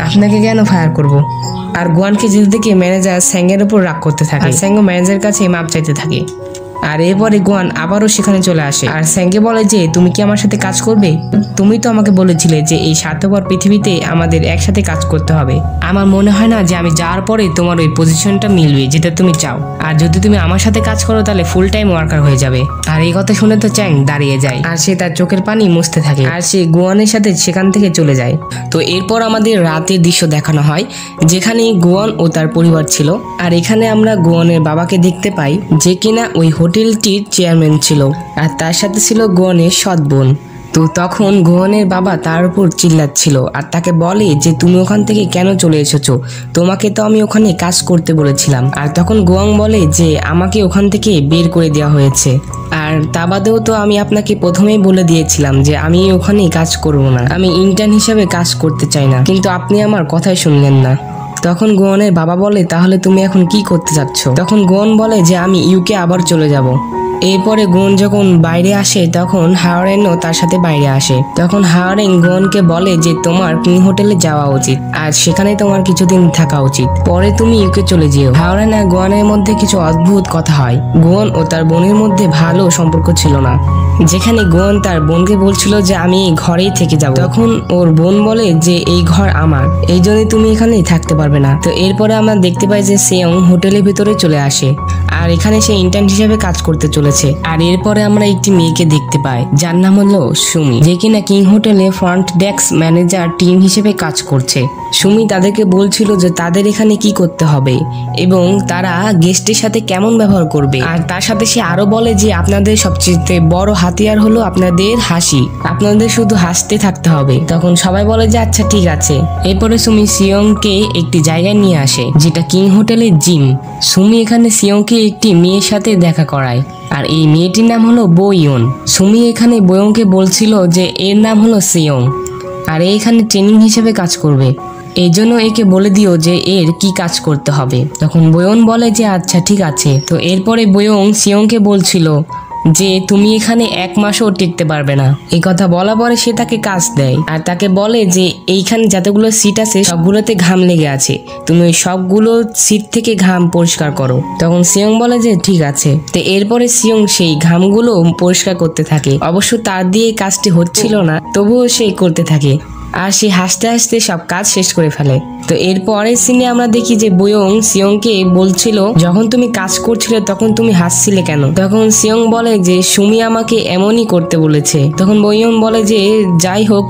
আপনাকে কেন ফায়ার করব? আর গোয়ানকে যেতে দেখে ম্যানেজার স্যাংয়ের উপর রাগ করতে থাকে। স্যাংও ম্যানেজারের কাছে মাপ চাইতে থাকে। আর এরপরে গোয়ান আবারও সেখানে চলে আসে আর স্যাংকে বলে যে তুমি কি আমার সাথে কাজ করবে? তুমি তো আমাকে বলেছিলে যে এই স্বার্থপর পৃথিবীতে আমাদের একসাথে কাজ করতে হবে। আমার মনে হয় না যে আমি যাওয়ার পরে তোমার ওই পজিশনটা মিলবে যেটা তুমি চাও। আর যদি তুমি আমার সাথে কাজ করো তাহলে ফুল টাইম ওয়ার্কার হয়ে যাবে। আর এই কথা শুনে তো চ্যাং দাঁড়িয়ে যায় আর সে তার চোখের পানি মুছতে থাকে আর সে গোয়ানের সাথে সেখান থেকে চলে যায়। তো এরপর আমাদের রাতের দৃশ্য দেখানো হয় যেখানে গোয়ান ও তার পরিবার ছিল। আর এখানে আমরা গোয়ানের বাবাকে দেখতে পাই যে কিনা ওই হোটেলটির চেয়ারম্যান ছিল আর তার সাথে ছিল গোয়ানের সৎ বোন। তো তখন গোয়ানের বাবা তার উপর চিল্লাচ্ছিল আর তাকে বলে যে তুমি ওখান থেকে কেন চলে এসেছো? তোমাকে তো আমি ওখানে কাজ করতে বলেছিলাম। আর তখন গোয়াং বলে যে আমাকে ওখান থেকে বের করে দেওয়া হয়েছে। আর তা বাদেও তো আমি আপনাকে প্রথমেই বলে দিয়েছিলাম যে আমি ওখানে কাজ করব না, আমি ইন্টার্ন হিসেবে কাজ করতে চাই না, কিন্তু আপনি আমার কথাই শুনলেন না। তখন গোয়ানের বাবা বলে তাহলে তুমি এখন কি করতে চাচ্ছ? তখন গোয়ান বলে যে আমি ইউকে আবার চলে যাব। এরপরে গোয়ান যখন বাইরে আসে তখন হাওরেনও তার সাথে বাইরে আসে। তখন হাওরেন গোয়ানকে বলে যে তোমার কিং হোটেলে যাওয়া উচিত আর সেখানে তোমার কিছুদিন থাকা উচিত, পরে তুমি ইউকে চলে যেও। হাওরেন আর গোয়ানের মধ্যে কিছু অদ্ভুত কথা হয়। গোয়ান ও তার বোনের মধ্যে ভালো সম্পর্ক ছিল না, যেখানে গোয়ান তার বোনকে বলছিল যে আমি এই ঘরেই থেকে যাব। তখন ওর বোন বলে যে এই ঘর আমার, এই জন্যই তুমি এখানেই থাকতে পারবে না। তো এরপরে আমরা দেখতে পাই যে সেয়ং হোটেলের ভিতরে চলে আসে আর এখানে সে ইন্টার্ন হিসেবে কাজ করতে চলেছে। আর এরপরে আমরা একটি মেয়েকে দেখতে পাই যার নাম হলো সুমি, যে কিনা কিং হোটেলে ফ্রন্ট ডেস্ক ম্যানেজার টিম হিসেবে কাজ করছে। সুমি তাদেরকে বলছিল যে তাদের এখানে কি করতে হবে এবং তারা গেস্টের সাথে কেমন ব্যবহার করবে। আর তার সাথে সে আরো বলে যে আপনাদের সবচেয়ে বড় হাতিয়ার হলো আপনাদের হাসি, আপনাদের শুধু হাসতে থাকতে হবে। তখন সবাই বলে যে আচ্ছা ঠিক আছে। এরপরে সুমি সিয়ংকে একটি জায়গায় নিয়ে আসে যেটা কিং হোটেলের জিম। সুমি এখানে সিয়ংকে একটি মেয়ের সাথে দেখা করায় আর এই মেয়েটির নাম হলো বোয়ন। সুমি এখানে বোয়ংকে বলছিল যে এর নাম হলো সিয়ং আর এখানে ট্রেনিং হিসেবে কাজ করবে, এই জন্য একে বলে দিও যে এর কি কাজ করতে হবে। তখন বোয়ন বলে যে আচ্ছা ঠিক আছে। তো এরপরে বোয়ং সিয়ংকে বলছিল যে তুমি এখানে 1 মাসও টিকতে পারবে না। এই কথা বলা পরে সে তাকে কাজ দেয় আর তাকে বলে যে এইখানে যতগুলো সিট আছে সবগুলোতে ঘাম লেগে আছে, তুমি ওই সবগুলো সিট থেকে ঘাম পরিষ্কার করো। তখন সিয়ং বলে যে ঠিক আছে। তো এরপরে সিয়ং সেই ঘামগুলো পরিষ্কার করতে থাকে। অবশ্য তার দিয়ে কাজটি হচ্ছিল না, তবুও সে করতে থাকে আর সে হাসতে হাসতে সব কাজ শেষ করে ফেলে। তো এর পরের সিনে আমরা দেখি যে বোয়ং সিয়ংকে বলছিল যখন তুমি কাজ করছিলে তখন তুমি হাসছিলে কেন? তখন সিয়ং বলে যে সুমি আমাকে এমনই করতে বলেছে। তখন বোয়ং বলে যে যাই হোক